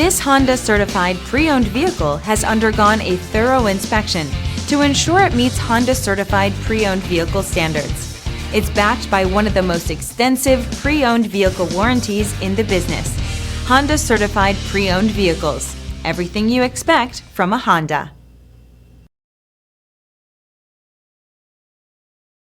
This Honda certified pre-owned vehicle has undergone a thorough inspection to ensure it meets Honda certified pre-owned vehicle standards. It's backed by one of the most extensive pre-owned vehicle warranties in the business. Honda certified pre-owned vehicles. Everything you expect from a Honda.